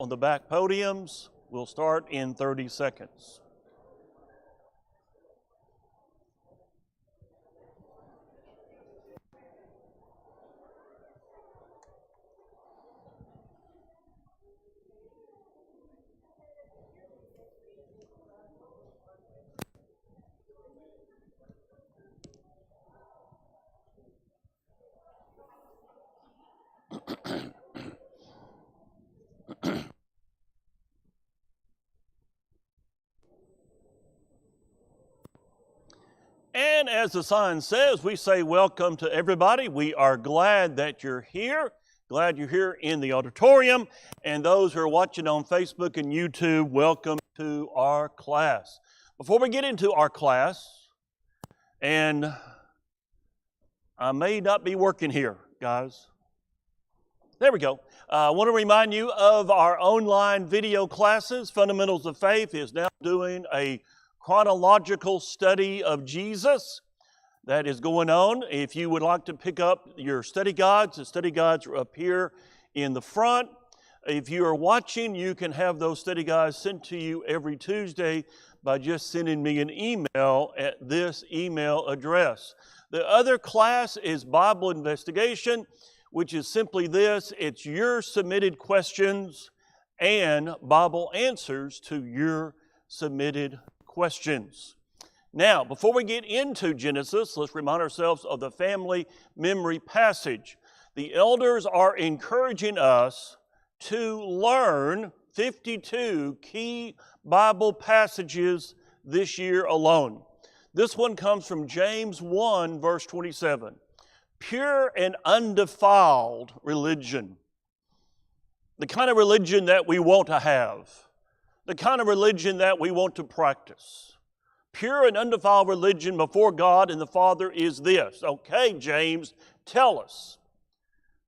on the back podiums. We'll start in 30 seconds. And as the sign says, we say welcome to everybody. We are glad that you're here. Glad you're here in the auditorium. And those who are watching on Facebook and YouTube, welcome to our class. Before we get into our class, and I may not be working here, guys. There we go. I want to remind you of our online video classes. Fundamentals of Faith is now doing a chronological study of Jesus that is going on. If you would like to pick up your study guides, the study guides are up here in the front. If you are watching, you can have those study guides sent to you every Tuesday by just sending me an email at this email address. The other class is Bible Investigation, which is simply this: it's your submitted questions and Bible answers to your submitted questions. Now, before we get into Genesis, let's remind ourselves of the family memory passage. The elders are encouraging us to learn 52 key Bible passages this year alone. This one comes from James 1, verse 27. Pure and undefiled religion. The kind of religion that we want to have. The kind of religion that we want to practice. Pure and undefiled religion before God and the Father is this. Okay, James, tell us.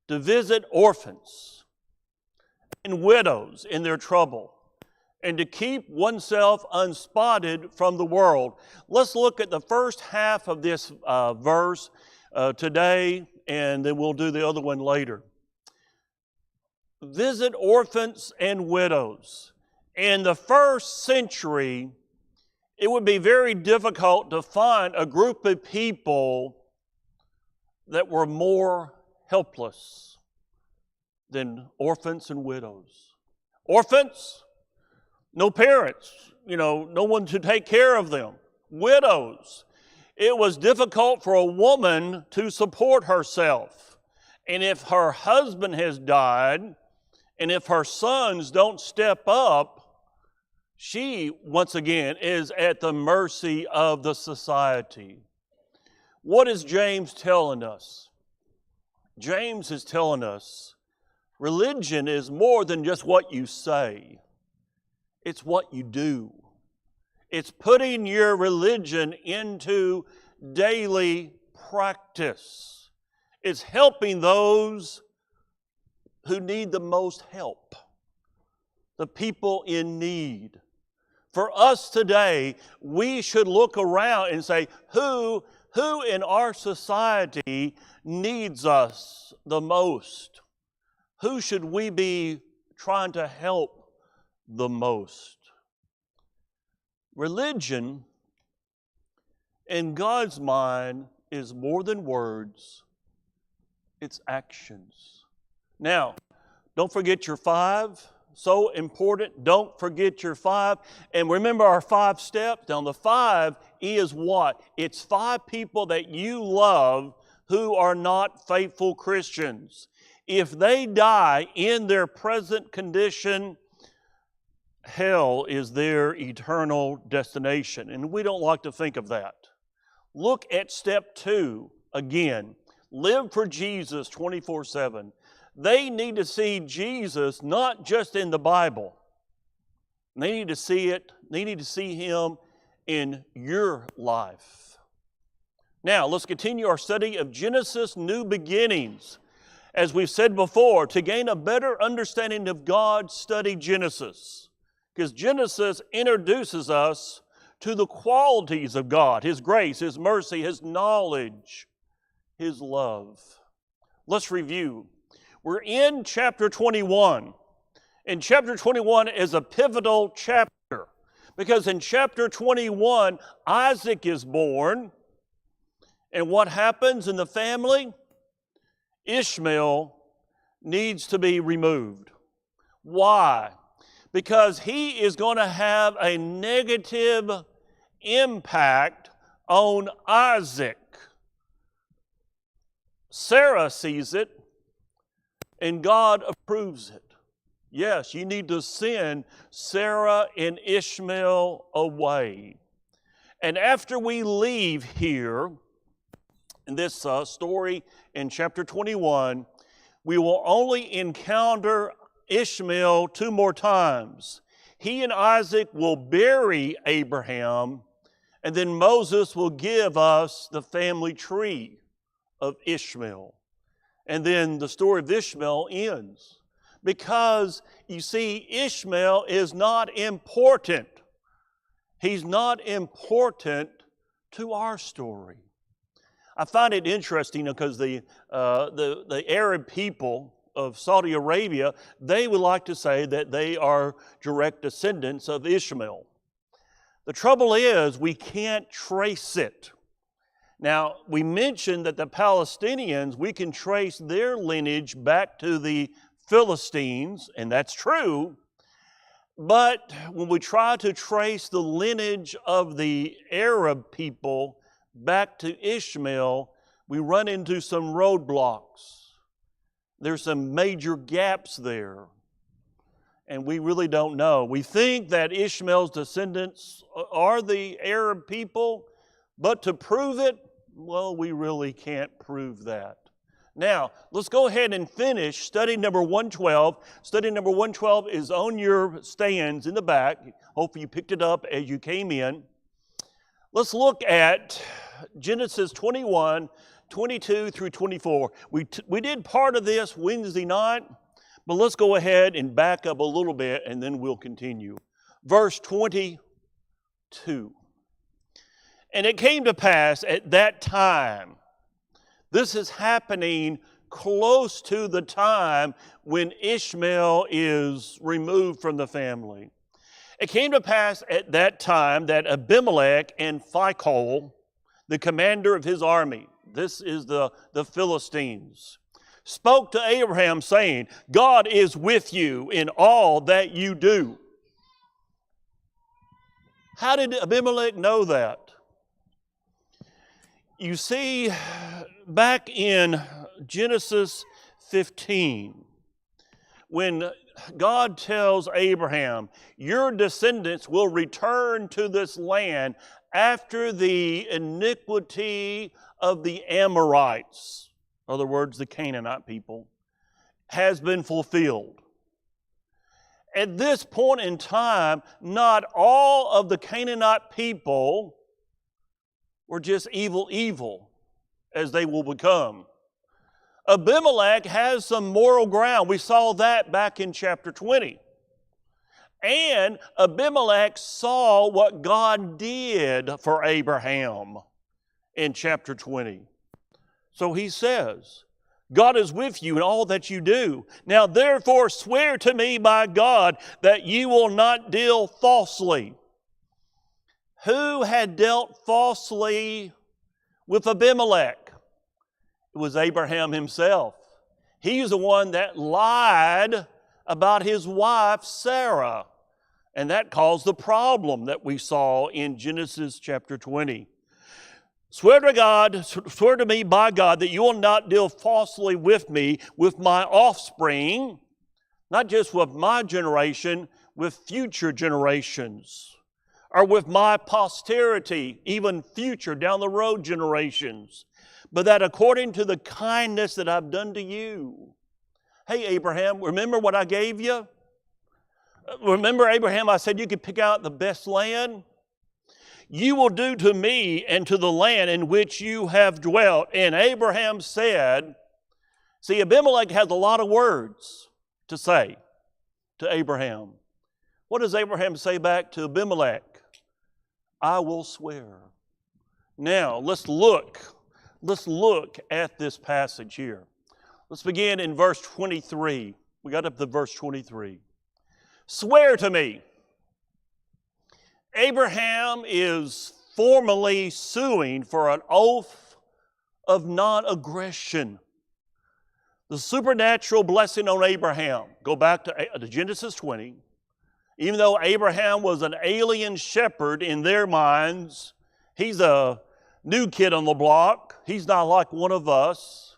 To visit orphans and widows in their trouble, and to keep oneself unspotted from the world. Let's look at the first half of this verse today, and then we'll do the other one later. Visit orphans and widows. In the first century, it would be very difficult to find a group of people that were more helpless than orphans and widows. Orphans, no parents, no one to take care of them. Widows, it was difficult for a woman to support herself. And if her husband has died, and if her sons don't step up, she, once again, is at the mercy of the society. What is James telling us? James is telling us religion is more than just what you say. It's what you do. It's putting your religion into daily practice. It's helping those who need the most help, the people in need. For us today, we should look around and say, who in our society needs us the most? Who should we be trying to help the most? Religion, in God's mind, is more than words, it's actions. Now, don't forget your 5. So important. Don't forget your 5. And remember our 5 steps. Now the 5 is what? It's 5 people that you love who are not faithful Christians. If they die in their present condition, hell is their eternal destination. And we don't like to think of that. Look at step 2 again. Live for Jesus 24/7. They need to see Jesus not just in the Bible. They need to see it. They need to see Him in your life. Now, let's continue our study of Genesis, New Beginnings. As we've said before, to gain a better understanding of God, study Genesis. Because Genesis introduces us to the qualities of God, His grace, His mercy, His knowledge, His love. Let's review. We're in chapter 21, And chapter 21 is a pivotal chapter because in chapter 21, Isaac is born. And what happens in the family? Ishmael needs to be removed. Why? Because he is going to have a negative impact on Isaac. Sarah sees it, and God approves it. Yes, you need to send Sarah and Ishmael away. And after we leave here, in this story in chapter 21, we will only encounter Ishmael 2 more times. He and Isaac will bury Abraham, and then Moses will give us the family tree of Ishmael. And then the story of Ishmael ends. Because, you see, Ishmael is not important. He's not important to our story. I find it interesting because the Arab people of Saudi Arabia, they would like to say that they are direct descendants of Ishmael. The trouble is we can't trace it. Now, we mentioned that the Palestinians, we can trace their lineage back to the Philistines, and that's true. But when we try to trace the lineage of the Arab people back to Ishmael, we run into some roadblocks. There's some major gaps there, and we really don't know. We think that Ishmael's descendants are the Arab people, but to prove it, well, we really can't prove that. Now, let's go ahead and finish study number 112. Study number 112 is on your stands in the back. Hopefully you picked it up as you came in. Let's look at Genesis 21, 22 through 24. We did part of this Wednesday night, but let's go ahead and back up a little bit and then we'll continue. Verse 22. And it came to pass at that time, this is happening close to the time when Ishmael is removed from the family. It came to pass at that time that Abimelech and Phicol, the commander of his army, this is the Philistines, spoke to Abraham saying, God is with you in all that you do. How did Abimelech know that? You see, back in Genesis 15, when God tells Abraham, your descendants will return to this land after the iniquity of the Amorites, in other words, the Canaanite people, has been fulfilled. At this point in time, not all of the Canaanite people were just evil, as they will become. Abimelech has some moral ground. We saw that back in chapter 20. And Abimelech saw what God did for Abraham in chapter 20. So he says, God is with you in all that you do. Now therefore swear to me by God that you will not deal falsely. Who had dealt falsely with Abimelech? It was Abraham himself. He's the one that lied about his wife, Sarah. And that caused the problem that we saw in Genesis chapter 20. Swear to me by God that you will not deal falsely with me, with my offspring, not just with my generation, with future generations. Or with my posterity, even future down the road generations, but that according to the kindness that I've done to you. Hey, Abraham, remember what I gave you? Remember, Abraham, I said you could pick out the best land? You will do to me and to the land in which you have dwelt. And Abraham said, see, Abimelech has a lot of words to say to Abraham. What does Abraham say back to Abimelech? I will swear. Now, let's look at this passage here. Let's begin in verse 23. We got up to verse 23. Swear to me. Abraham is formally suing for an oath of non-aggression. The supernatural blessing on Abraham, go back to Genesis 20. Even though Abraham was an alien shepherd in their minds, he's a new kid on the block. He's not like one of us.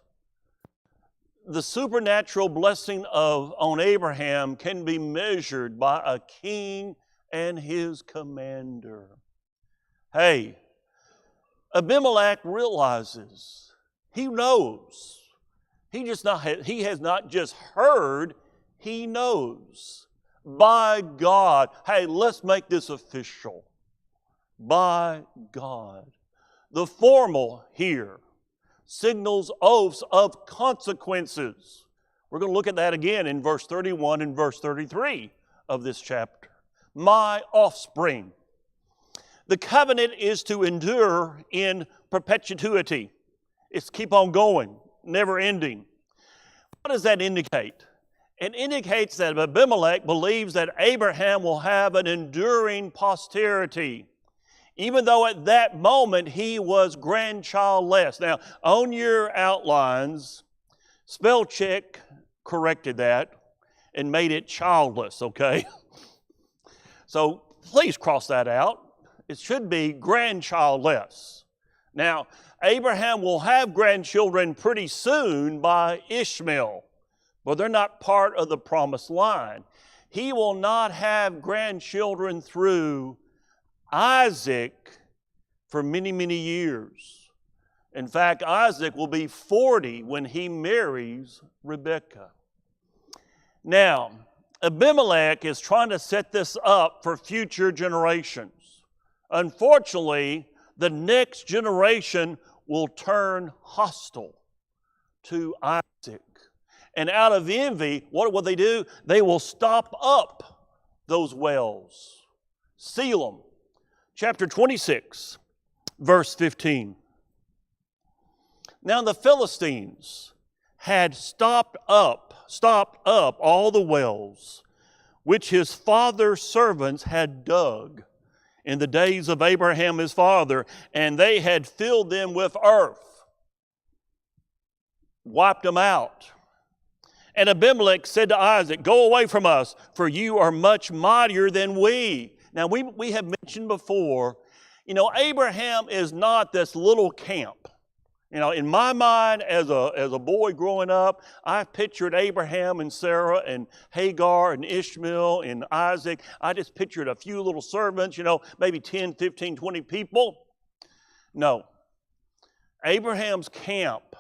The supernatural blessing on Abraham can be measured by a king and his commander. Hey, Abimelech realizes, he knows. He has not just heard, he knows. By God, hey, let's make this official. By God. The formal here signals oaths of consequences. We're going to look at that again in verse 31 and verse 33 of this chapter. My offspring. The covenant is to endure in perpetuity. It's keep on going, never ending. What does that indicate? It indicates that Abimelech believes that Abraham will have an enduring posterity, even though at that moment he was grandchildless. Now, on your outlines, spell check corrected that and made it childless, okay? So please cross that out. It should be grandchildless. Now, Abraham will have grandchildren pretty soon by Ishmael, but they're not part of the promised line. He will not have grandchildren through Isaac for many, many years. In fact, Isaac will be 40 when he marries Rebekah. Now, Abimelech is trying to set this up for future generations. Unfortunately, the next generation will turn hostile to Isaac. And out of envy, what will they do? They will stop up those wells, seal them. Chapter 26, verse 15. Now the Philistines had stopped up all the wells which his father's servants had dug in the days of Abraham his father, and they had filled them with earth, wiped them out. And Abimelech said to Isaac, go away from us, for you are much mightier than we. Now, we have mentioned before, Abraham is not this little camp. In my mind, as a boy growing up, I pictured Abraham and Sarah and Hagar and Ishmael and Isaac. I just pictured a few little servants, maybe 10, 15, 20 people. No. Abraham's camp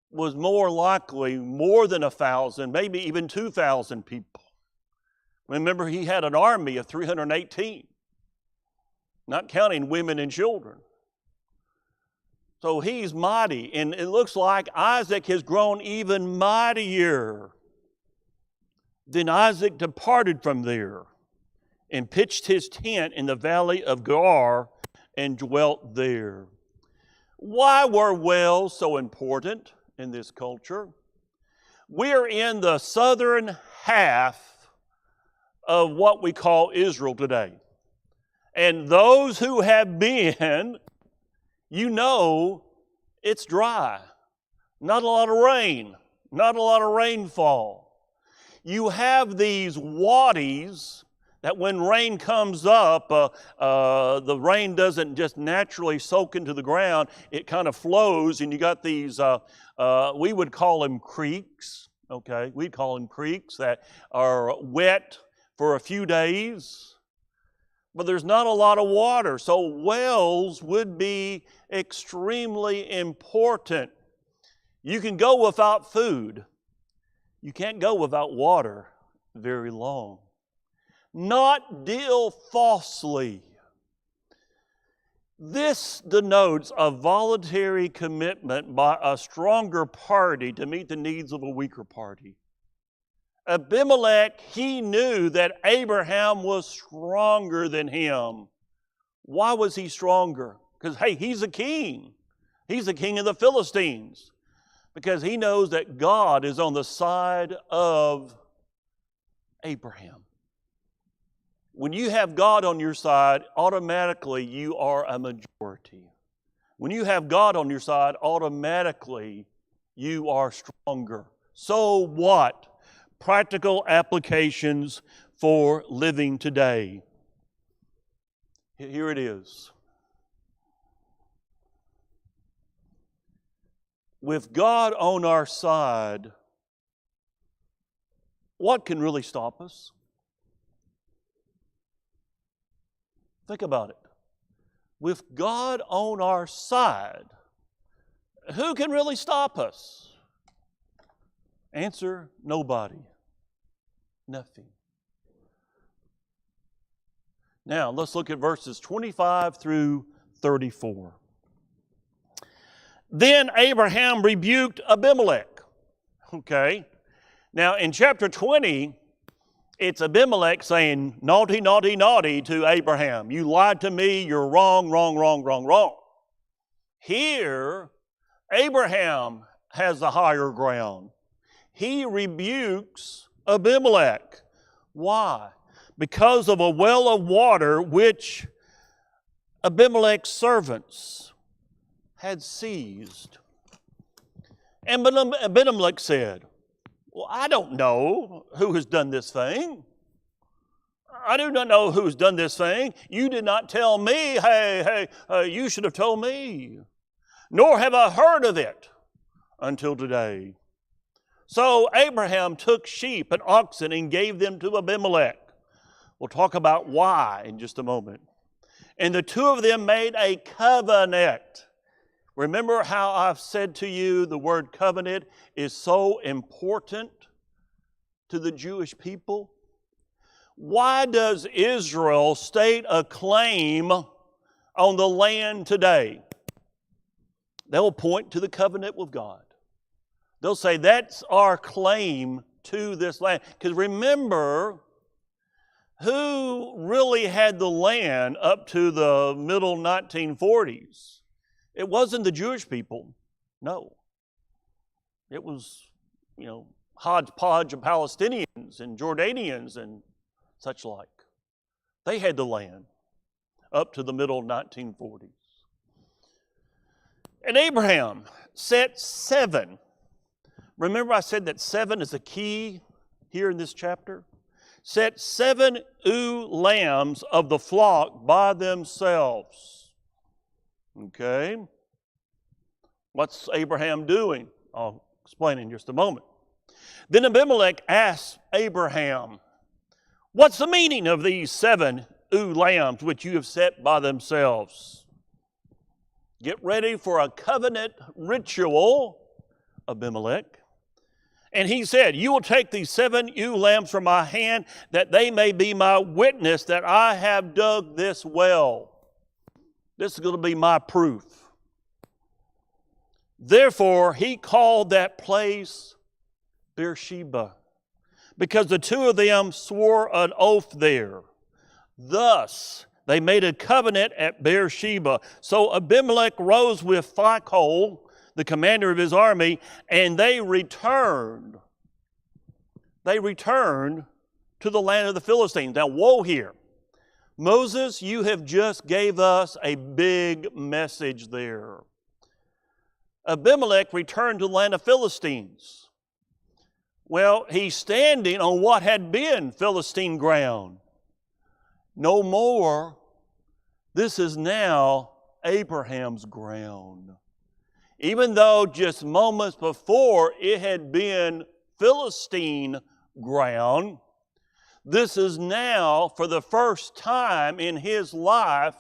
was more likely more than 1,000, maybe even 2,000 people. Remember, he had an army of 318, not counting women and children. So he's mighty, and it looks like Isaac has grown even mightier. Then Isaac departed from there and pitched his tent in the valley of Gerar and dwelt there. Why were wells so important in this culture? We're in the southern half of what we call Israel today. And those who have been, it's dry. Not a lot of rain. Not a lot of rainfall. You have these wadis that when rain comes up, the rain doesn't just naturally soak into the ground. It kind of flows, and you got these, we would call them creeks, okay? We'd call them creeks that are wet for a few days, but there's not a lot of water. So wells would be extremely important. You can go without food. You can't go without water very long. Not deal falsely. This denotes a voluntary commitment by a stronger party to meet the needs of a weaker party. Abimelech, he knew that Abraham was stronger than him. Why was he stronger? Because, hey, he's a king. He's the king of the Philistines. Because he knows that God is on the side of Abraham. When you have God on your side, automatically you are a majority. When you have God on your side, automatically you are stronger. So what? Practical applications for living today. Here it is. With God on our side, what can really stop us? Think about it. With God on our side, who can really stop us? Answer, nobody. Nothing. Now, let's look at verses 25 through 34. Then Abraham rebuked Abimelech. Okay. Now, in chapter 20, it's Abimelech saying, naughty, naughty, naughty to Abraham. You lied to me, you're wrong, wrong, wrong, wrong, wrong. Here, Abraham has the higher ground. He rebukes Abimelech. Why? Because of a well of water which Abimelech's servants had seized. And Abimelech said, well, I don't know who has done this thing. I do not know who's done this thing. You did not tell me. You should have told me. Nor have I heard of it until today. So Abraham took sheep and oxen and gave them to Abimelech. We'll talk about why in just a moment. And the two of them made a covenant. Remember how I've said to you the word covenant is so important to the Jewish people? Why does Israel state a claim on the land today? They'll point to the covenant with God. They'll say that's our claim to this land. Because remember, who really had the land up to the middle 1940s? It wasn't the Jewish people, no. It was, hodgepodge of Palestinians and Jordanians and such like. They had the land up to the middle 1940s. And Abraham set 7. Remember I said that 7 is a key here in this chapter? Set 7 ewe lambs of the flock by themselves. Okay. What's Abraham doing? I'll explain in just a moment. Then Abimelech asked Abraham, what's the meaning of these 7 ewe lambs which you have set by themselves? Get ready for a covenant ritual, Abimelech. And he said, you will take these 7 ewe lambs from my hand, that they may be my witness that I have dug this well. This is going to be my proof. Therefore, he called that place Beersheba, because the two of them swore an oath there. Thus, they made a covenant at Beersheba. So Abimelech rose with Phicol, the commander of his army, and they returned. They returned to the land of the Philistines. Now, whoa here. Moses, you have just gave us a big message there. Abimelech returned to the land of Philistines. Well, he's standing on what had been Philistine ground. No more. This is now Abraham's ground. Even though just moments before it had been Philistine ground, this is now, for the first time in his life,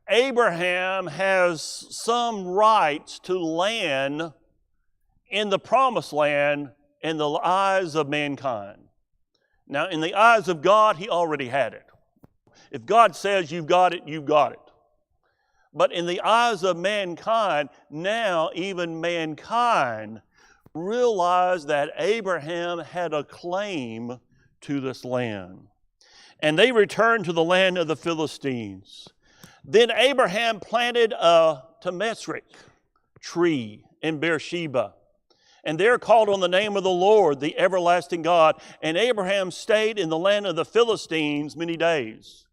Abraham has some rights to land in the promised land in the eyes of mankind. Now, in the eyes of God, he already had it. If God says you've got it, you've got it. But in the eyes of mankind, now even mankind realized that Abraham had a claim to this land. And they returned to the land of the Philistines. Then Abraham planted a tamarisk tree in Beersheba. And there called on the name of the Lord, the everlasting God. And Abraham stayed in the land of the Philistines many days.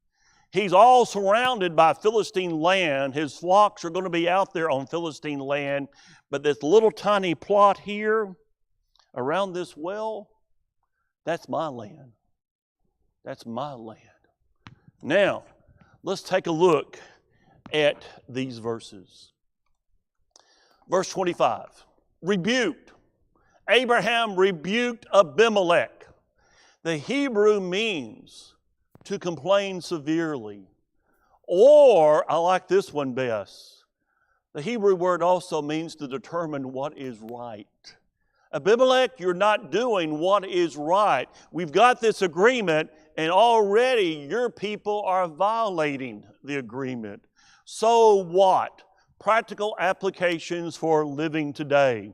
He's all surrounded by Philistine land. His flocks are going to be out there on Philistine land. But this little tiny plot here around this well, that's my land. That's my land. Now, let's take a look at these verses. Verse 25, rebuked. Abraham rebuked Abimelech. The Hebrew means to complain severely. Or, I like this one best, the Hebrew word also means to determine what is right. Abimelech, you're not doing what is right. We've got this agreement, and already your people are violating the agreement. So what? Practical applications for living today.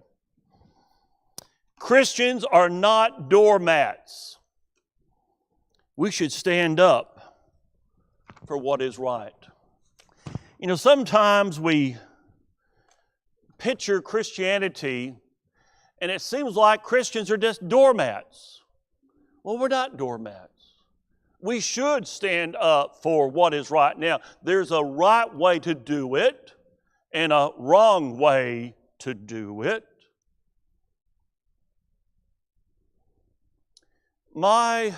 Christians are not doormats. We should stand up for what is right. You know, sometimes we picture Christianity and it seems like Christians are just doormats. Well, we're not doormats. We should stand up for what is right. Now, there's a right way to do it and a wrong way to do it. My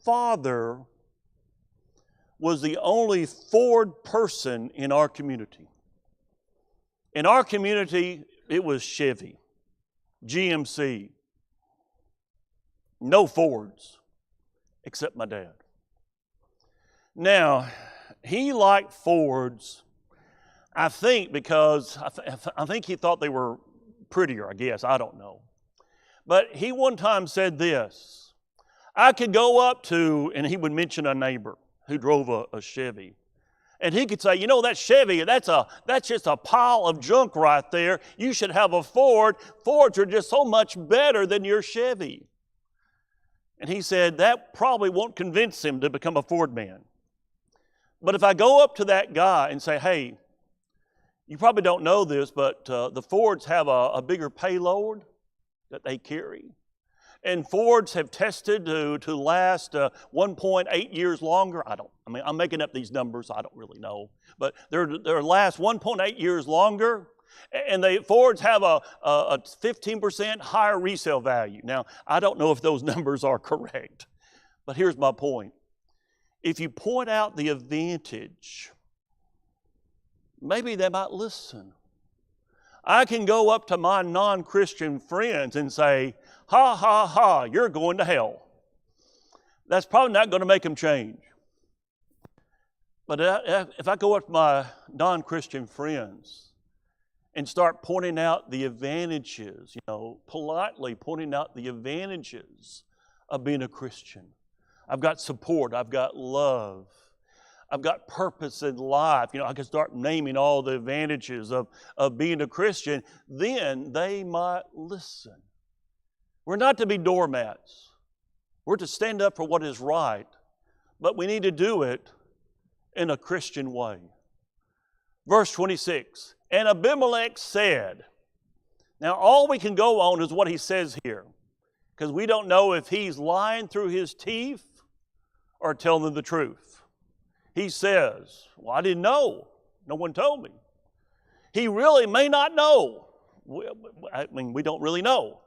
father was the only Ford person in our community. In our community, it was Chevy, GMC, no Fords, except my dad. Now, he liked Fords, I think because, I think he thought they were prettier, I guess, I don't know. But he one time said this, I could go up to, and he would mention a neighbor who drove a Chevy. And he could say, you know, that Chevy, that's just a pile of junk right there. You should have a Ford. Fords are just so much better than your Chevy. And he said that probably won't convince him to become a Ford man. But if I go up to that guy and say, hey, you probably don't know this, but the Fords have a bigger payload that they carry. And Fords have tested to last 1.8 years longer. I'm making up these numbers. I don't really know. But they're last 1.8 years longer. And Fords have a 15% higher resale value. Now, I don't know if those numbers are correct. But here's my point. If you point out the advantage, maybe they might listen. I can go up to my non-Christian friends and say, ha, ha, ha, you're going to hell. That's probably not going to make them change. But if I go up to my non-Christian friends and start pointing out the advantages, politely pointing out the advantages of being a Christian. I've got support, I've got love, I've got purpose in life. I can start naming all the advantages of being a Christian. Then they might listen. We're not to be doormats. We're to stand up for what is right, but we need to do it in a Christian way. Verse 26, and Abimelech said, now all we can go on is what he says here, because we don't know if he's lying through his teeth or telling them the truth. He says, well, I didn't know. No one told me. He really may not know. We don't really know.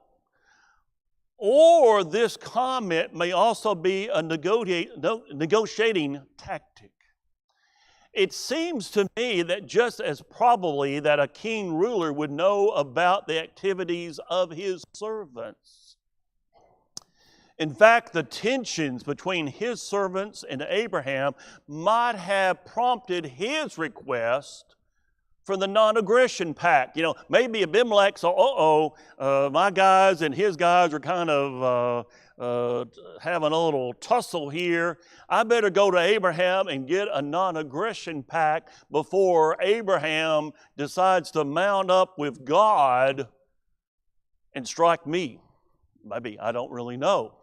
Or this comment may also be a negotiating tactic. It seems to me that just as probably that a king ruler would know about the activities of his servants. In fact, the tensions between his servants and Abraham might have prompted his request for the non-aggression pact. Maybe Abimelech saw, my guys and his guys are kind of having a little tussle here. I better go to Abraham and get a non-aggression pact before Abraham decides to mount up with God and strike me. Maybe, I don't really know.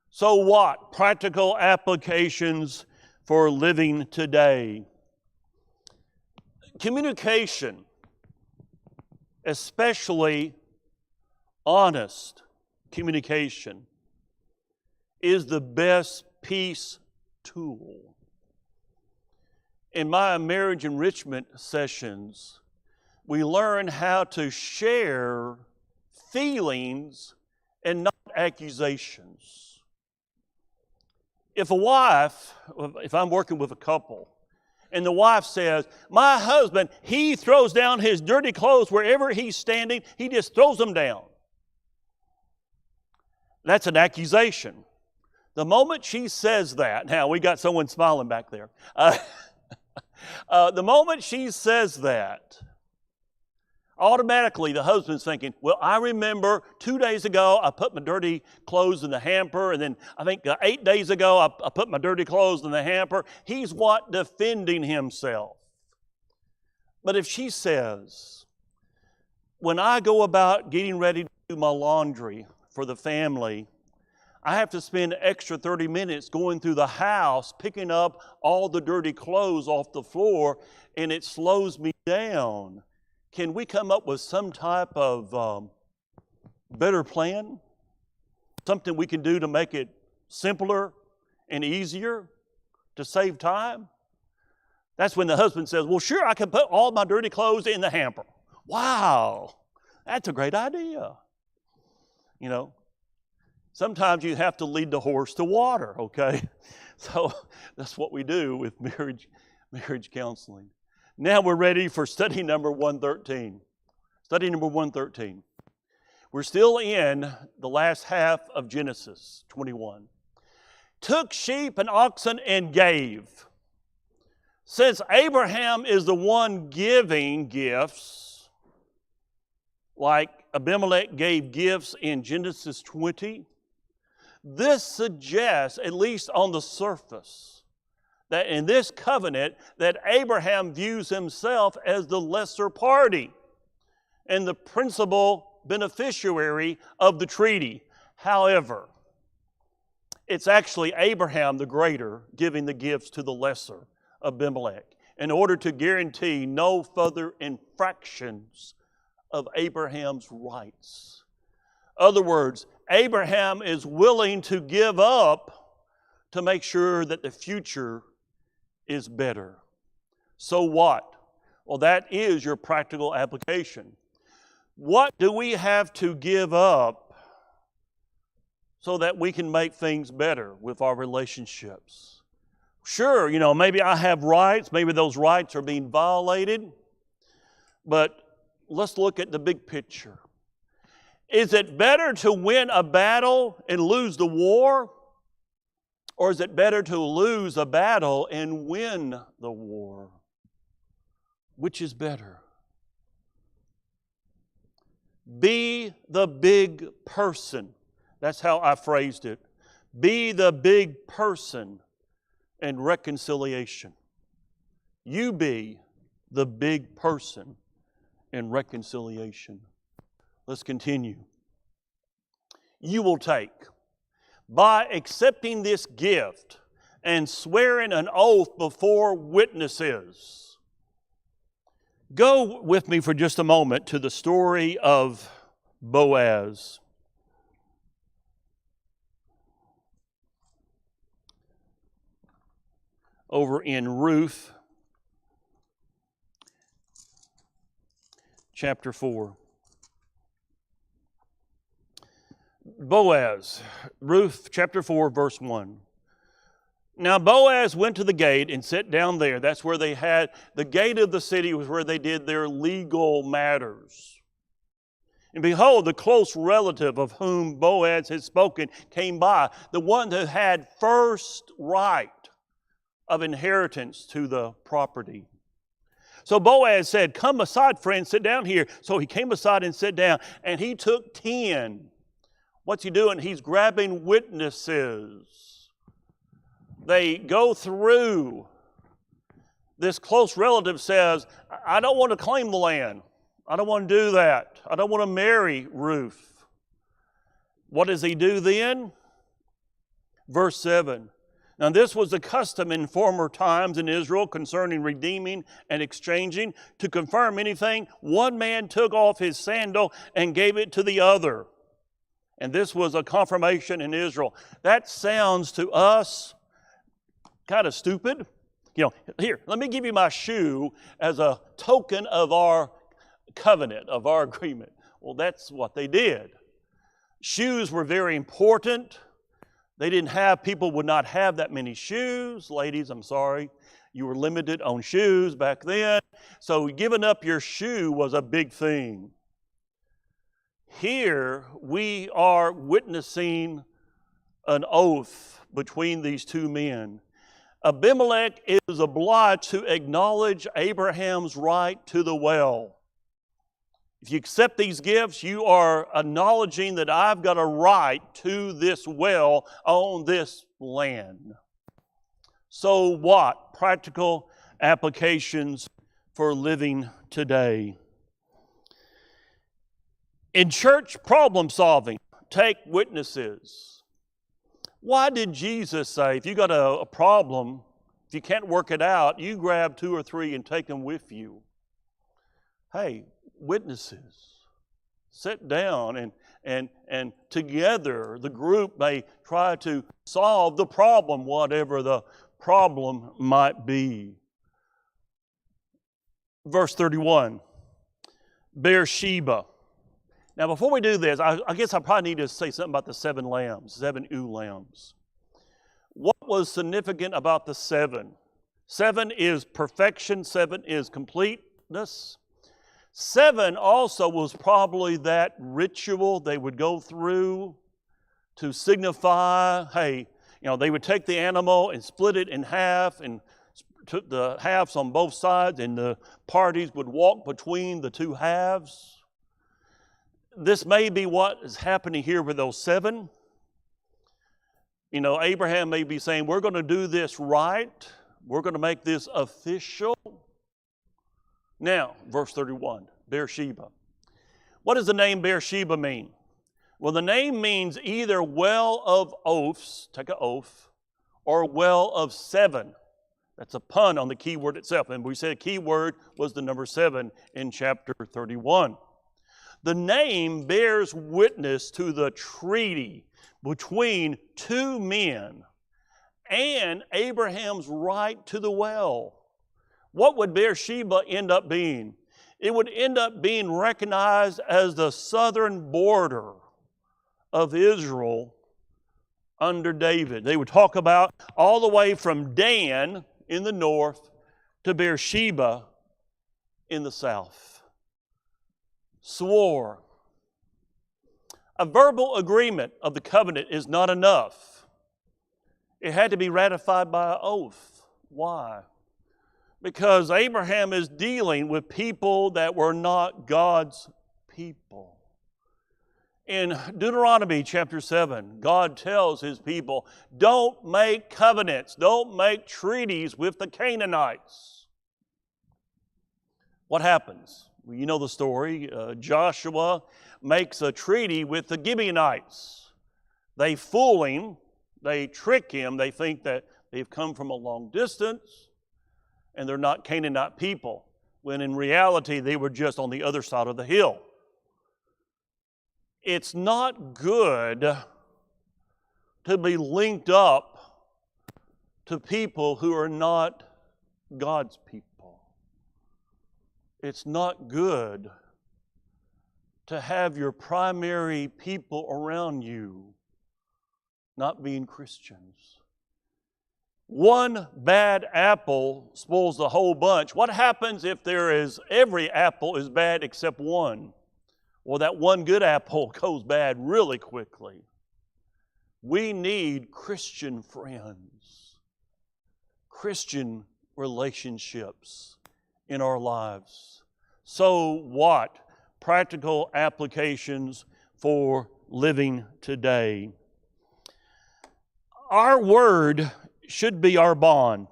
So what? Practical applications for living today. Communication, especially honest communication is the best peace tool. In my marriage enrichment sessions, we learn how to share feelings and not accusations. If I'm working with a couple, and the wife says, my husband, he throws down his dirty clothes wherever he's standing, he just throws them down. That's an accusation. The moment she says that, now we got someone smiling back there. The moment she says that, automatically the husband's thinking, well, I remember 2 days ago I put my dirty clothes in the hamper, and then I think 8 days ago I put my dirty clothes in the hamper. He's defending himself. But if she says, when I go about getting ready to do my laundry for the family, I have to spend an extra 30 minutes going through the house, picking up all the dirty clothes off the floor, and it slows me down. Can we come up with some type of better plan? Something we can do to make it simpler and easier to save time? That's when the husband says, well, sure, I can put all my dirty clothes in the hamper. Wow, that's a great idea. You know, sometimes you have to lead the horse to water, okay? So that's what we do with marriage counseling. Now we're ready for study number 113. Study number 113. We're still in the last half of Genesis 21. Took sheep and oxen and gave. Since Abraham is the one giving gifts, like Abimelech gave gifts in Genesis 20, this suggests, at least on the surface, that in this covenant that Abraham views himself as the lesser party and the principal beneficiary of the treaty. However, it's actually Abraham the greater giving the gifts to the lesser, Abimelech, in order to guarantee no further infractions of Abraham's rights. In other words, Abraham is willing to give up to make sure that the future is better. So what? Well, that is your practical application. What do we have to give up so that we can make things better with our relationships? Sure, maybe I have rights, maybe those rights are being violated, but let's look at the big picture. Is it better to win a battle and lose the war? Or is it better to lose a battle and win the war? Which is better? Be the big person. That's how I phrased it. Be the big person in reconciliation. You be the big person in reconciliation. Let's continue. You will take, by accepting this gift and swearing an oath before witnesses. Go with me for just a moment to the story of Boaz. Over in Ruth, chapter 4. Boaz, Ruth chapter 4, verse 1. Now Boaz went to the gate and sat down there. That's where they had, the gate of the city was where they did their legal matters. And behold, the close relative of whom Boaz had spoken came by, the one who had first right of inheritance to the property. So Boaz said, come aside, friend, sit down here. So he came aside and sat down, and he took 10. What's he doing? He's grabbing witnesses. They go through. This close relative says, I don't want to claim the land. I don't want to do that. I don't want to marry Ruth. What does he do then? Verse 7. Now this was the custom in former times in Israel concerning redeeming and exchanging. To confirm anything, one man took off his sandal and gave it to the other. And this was a confirmation in Israel. That sounds to us kind of stupid. Here, let me give you my shoe as a token of our covenant, of our agreement. Well, that's what they did. Shoes were very important. People would not have that many shoes. Ladies, I'm sorry. You were limited on shoes back then. So giving up your shoe was a big thing. Here we are witnessing an oath between these two men. Abimelech is obliged to acknowledge Abraham's right to the well. If you accept these gifts, you are acknowledging that I've got a right to this well on this land. So what? Practical applications for living today. In church problem solving, take witnesses. Why did Jesus say, if you got a problem, if you can't work it out, you grab 2 or 3 and take them with you? Hey, witnesses, sit down and together the group may try to solve the problem, whatever the problem might be. Verse 31, Beersheba. Now, before we do this, I guess I probably need to say something about the 7 lambs, 7 ewe lambs. What was significant about the 7? 7 is perfection. 7 is completeness. 7 also was probably that ritual they would go through to signify, hey, they would take the animal and split it in half and took the halves on both sides, and the parties would walk between the 2 halves. This may be what is happening here with those 7. Abraham may be saying, we're going to do this right. We're going to make this official. Now, verse 31, Beersheba. What does the name Beersheba mean? Well, the name means either well of oaths, take an oath, or well of 7. That's a pun on the key word itself. And we said the key word was the number 7 in chapter 31. The name bears witness to the treaty between 2 men and Abraham's right to the well. What would Beersheba end up being? It would end up being recognized as the southern border of Israel under David. They would talk about all the way from Dan in the north to Beersheba in the south. Swore. A verbal agreement of the covenant is not enough. It had to be ratified by an oath. Why? Because Abraham is dealing with people that were not God's people. In Deuteronomy chapter 7, God tells His people, don't make covenants, don't make treaties with the Canaanites. What happens? Well, you know the story. Joshua makes a treaty with the Gibeonites. They fool him, they trick him, they think that they've come from a long distance and they're not Canaanite people, when in reality they were just on the other side of the hill. It's not good to be linked up to people who are not God's people. It's not good to have your primary people around you not being Christians. One bad apple spoils the whole bunch. What happens if every apple is bad except one? Well, that one good apple goes bad really quickly. We need Christian friends, Christian relationships in our lives. So what? Practical applications for living today. Our word should be our bond.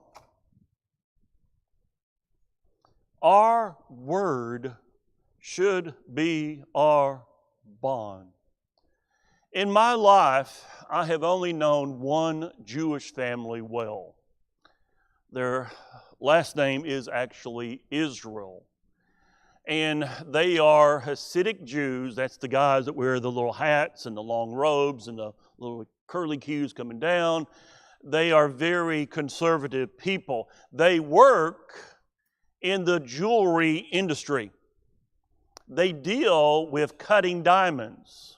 Our word should be our bond. In my life, I have only known one Jewish family well. Their last name is actually Israel. And they are Hasidic Jews. That's the guys that wear the little hats and the long robes and the little curly cues coming down. They are very conservative people. They work in the jewelry industry. They deal with cutting diamonds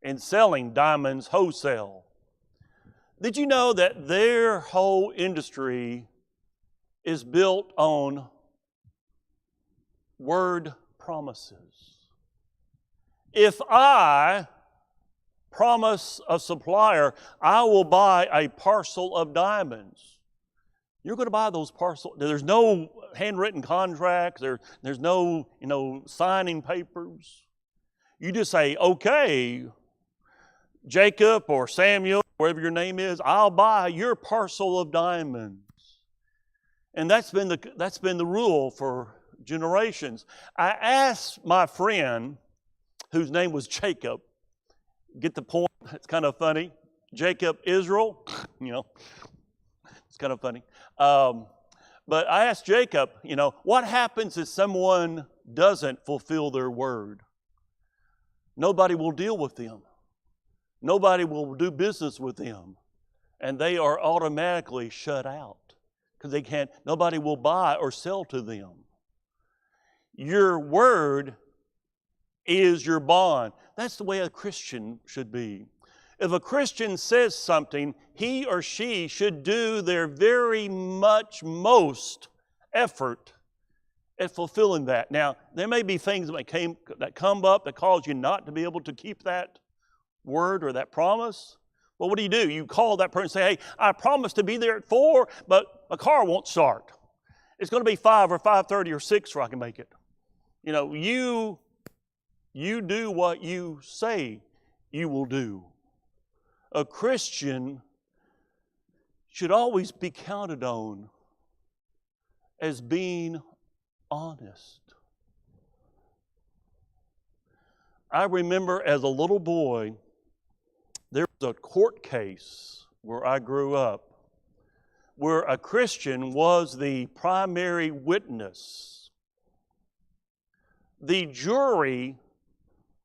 and selling diamonds wholesale. Did you know that their whole industry is built on word promises? If I promise a supplier, I will buy a parcel of diamonds, you're going to buy those parcels. There's no handwritten contracts. There's no, signing papers. You just say, okay, Jacob or Samuel, whatever your name is, I'll buy your parcel of diamonds. And that's been the rule for generations. I asked my friend, whose name was Jacob, get the point? It's kind of funny. Jacob Israel, it's kind of funny. But I asked Jacob, what happens if someone doesn't fulfill their word? Nobody will deal with them. Nobody will do business with them. And they are automatically shut out because nobody will buy or sell to them. Your word is your bond. That's the way a Christian should be. If a Christian says something, he or she should do their very much most effort at fulfilling that. Now, there may be things that come up that cause you not to be able to keep that word or that promise. Well, what do? You call that person and say, hey, I promised to be there at 4, but my car won't start. It's going to be 5 or 5:30 or 6 before I can make it. You do what you say you will do. A Christian should always be counted on as being honest. I remember as a little boy, there was a court case where I grew up where a Christian was the primary witness. The jury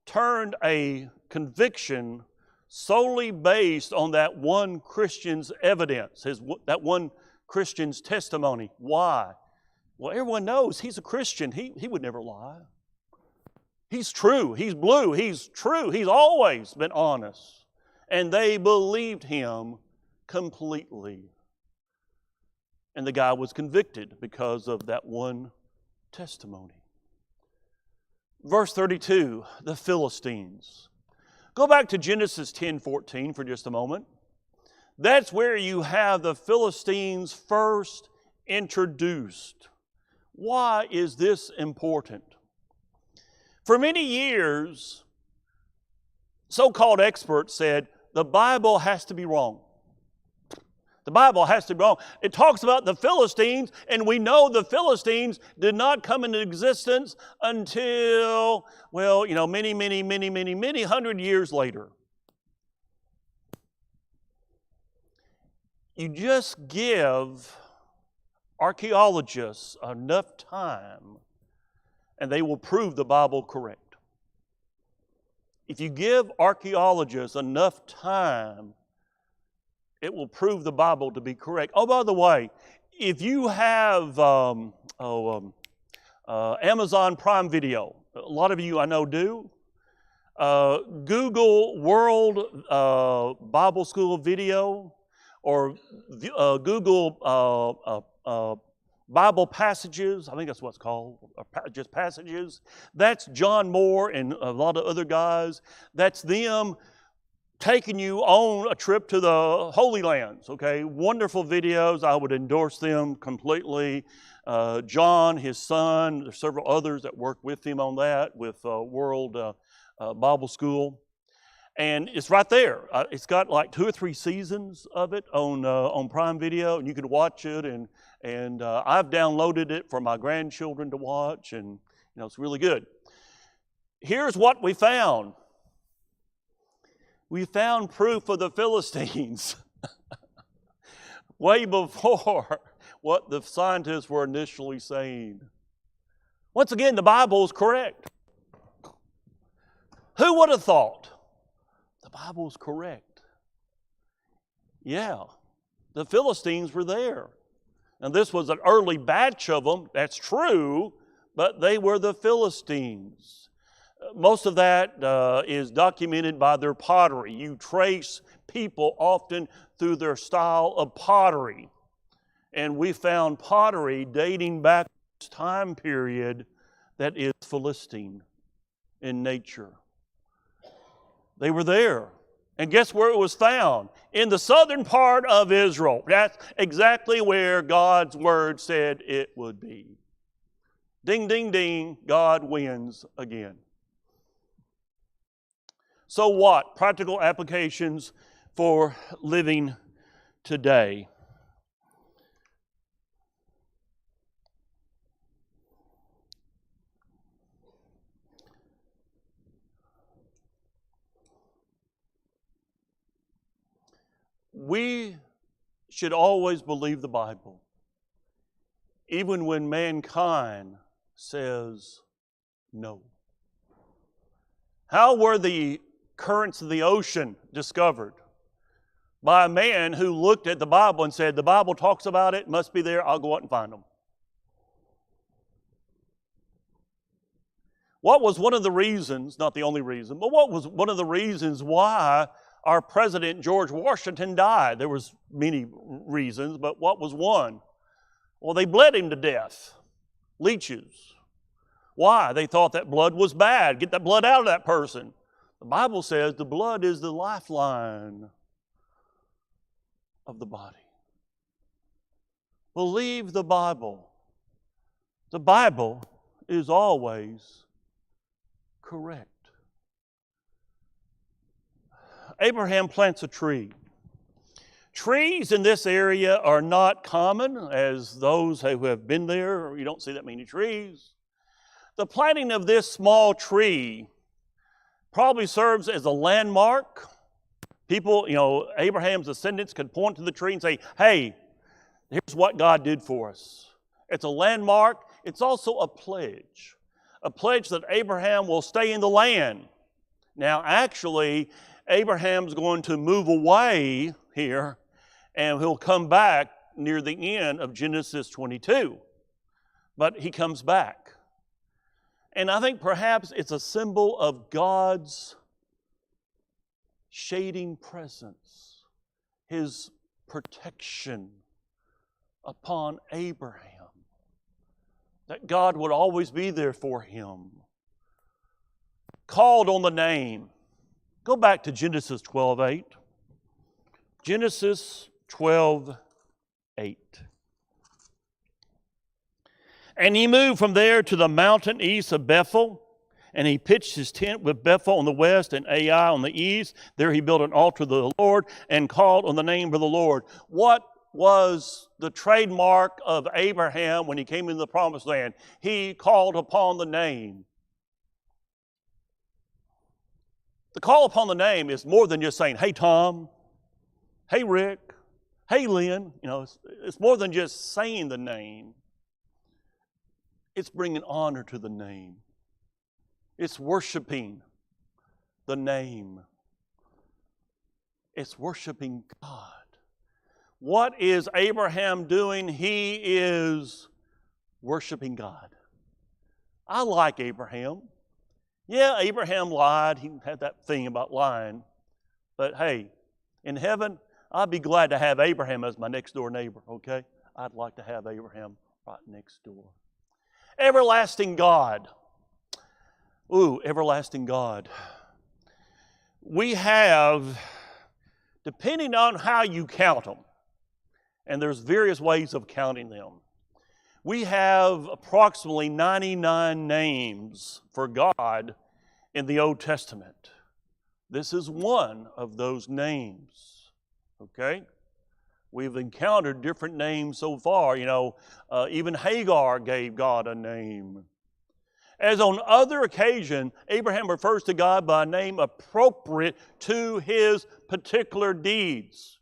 turned a conviction solely based on that one Christian's evidence, that one Christian's testimony. Why? Well, everyone knows he's a Christian. He would never lie. He's true. He's blue. He's true. He's always been honest. And they believed him completely. And the guy was convicted because of that one testimony. Verse 32, the Philistines. Go back to Genesis 10:14 for just a moment. That's where you have the Philistines first introduced. Why is this important? For many years, so-called experts said the Bible has to be wrong. The Bible has to be wrong. It talks about the Philistines, and we know the Philistines did not come into existence until, many hundred years later. You just give archaeologists enough time, and they will prove the Bible correct. If you give archaeologists enough time, it will prove the Bible to be correct. Oh, by the way, if you have Amazon Prime Video, a lot of you I know do, Google World Bible School Video or Google Bible Passages, I think that's what it's called, just Passages. That's John Moore and a lot of other guys. That's them taking you on a trip to the Holy Lands, okay? Wonderful videos. I would endorse them completely. John, his son, there's several others that work with him on that with World Bible School. And it's right there. It's got like 2 or 3 seasons of it on Prime Video, and you can watch it. And I've downloaded it for my grandchildren to watch, and it's really good. Here's what we found. We found proof of the Philistines way before what the scientists were initially saying. Once again, the Bible is correct. Who would have thought? The Bible is correct. Yeah, the Philistines were there. Now, this was an early batch of them, that's true, but they were the Philistines. Most of that is documented by their pottery. You trace people often through their style of pottery. And we found pottery dating back to this time period that is Philistine in nature. They were there. And guess where it was found? In the southern part of Israel. That's exactly where God's word said it would be. Ding, ding, ding, God wins again. So what? Practical applications for living today. We should always believe the Bible, even when mankind says no. How were the currents of the ocean discovered? By a man who looked at the Bible and said, the Bible talks about it, must be there, I'll go out and find them. What was one of the reasons, not the only reason, but what was one of the reasons why our president, George Washington, died? There was many reasons, but what was one? Well, they bled him to death. Leeches. Why? They thought that blood was bad. Get that blood out of that person. The Bible says the blood is the lifeline of the body. Believe the Bible. The Bible is always correct. Abraham plants a tree. Trees in this area are not common, as those who have been there, you don't see that many trees. The planting of this small tree probably serves as a landmark. People, Abraham's descendants could point to the tree and say, hey, here's what God did for us. It's a landmark. It's also a pledge that Abraham will stay in the land. Now, actually, Abraham's going to move away here, and he'll come back near the end of Genesis 22. But he comes back. And I think perhaps it's a symbol of God's shading presence, His protection upon Abraham, that God would always be there for him. Called on the name. Go back to Genesis 12:8. Genesis 12:8. And he moved from there to the mountain east of Bethel, and he pitched his tent with Bethel on the west and Ai on the east. There he built an altar to the Lord and called on the name of the Lord. What was the trademark of Abraham when he came into the promised land? He called upon the name. The call upon the name is more than just saying, hey, Tom, hey, Rick, hey, Lynn. It's more than just saying the name. It's bringing honor to the name. It's worshiping the name. It's worshiping God. What is Abraham doing? He is worshiping God. I like Abraham. Yeah, Abraham lied. He had that thing about lying. But hey, in heaven, I'd be glad to have Abraham as my next door neighbor, okay? I'd like to have Abraham right next door. Everlasting God. Ooh, everlasting God. We have, depending on how you count them, and there's various ways of counting them, we have approximately 99 names for God in the Old Testament. This is one of those names, okay? We've encountered different names so far. Even Hagar gave God a name. As on other occasions, Abraham refers to God by a name appropriate to his particular deeds.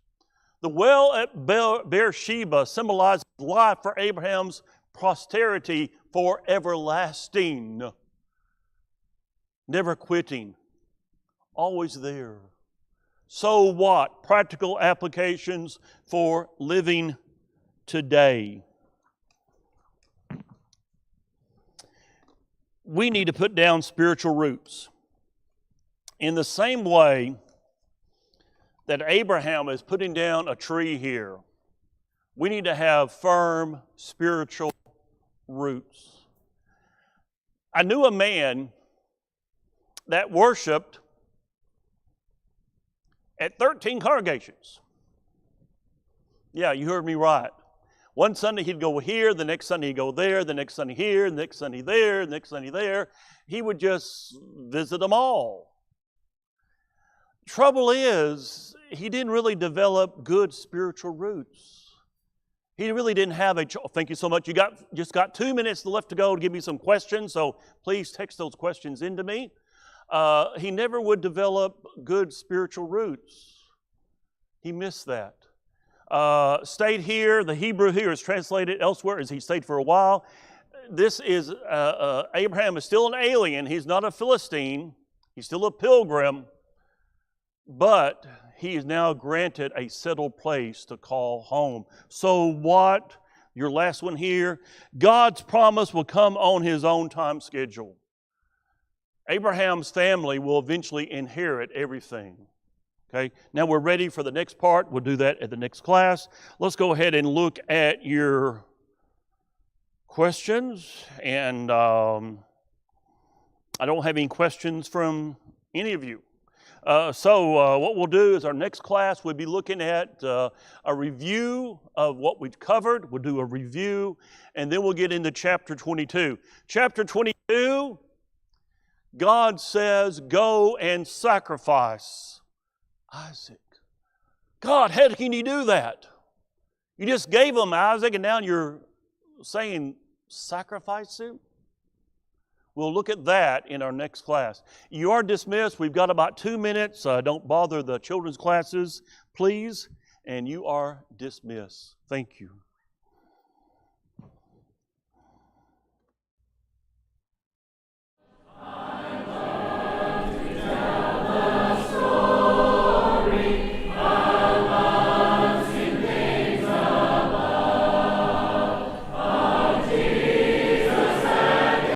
The well at Beersheba symbolizes life for Abraham's posterity for everlasting. Never quitting. Always there. So what? Practical applications for living today. We need to put down spiritual roots. In the same way that Abraham is putting down a tree here, we need to have firm spiritual roots. I knew a man that worshiped at 13 congregations. Yeah, you heard me right. One Sunday he'd go here, the next Sunday he'd go there, the next Sunday here, the next Sunday there, the next Sunday there. He would just visit them all. Trouble is, he didn't really develop good spiritual roots. He really didn't have a... Thank you so much. You just got 2 minutes left to go to give me some questions, so please text those questions into me. He never would develop good spiritual roots. He missed that. Stayed here. The Hebrew here is translated elsewhere as he stayed for a while. This is, Abraham is still an alien. He's not a Philistine. He's still a pilgrim. But he is now granted a settled place to call home. So what? Your last one here. God's promise will come on His own time schedule. Abraham's family will eventually inherit everything. Okay, now we're ready for the next part. We'll do that at the next class. Let's go ahead and look at your questions. And I don't have any questions from any of you. So what we'll do is our next class, we'll be looking at a review of what we've covered. We'll do a review, and then we'll get into chapter 22. Chapter 22, God says, go and sacrifice Isaac. God, how can you do that? You just gave him Isaac, and now you're saying sacrifice him? We'll look at that in our next class. You are dismissed. We've got about 2 minutes. Don't bother the children's classes, please. And you are dismissed. Thank you.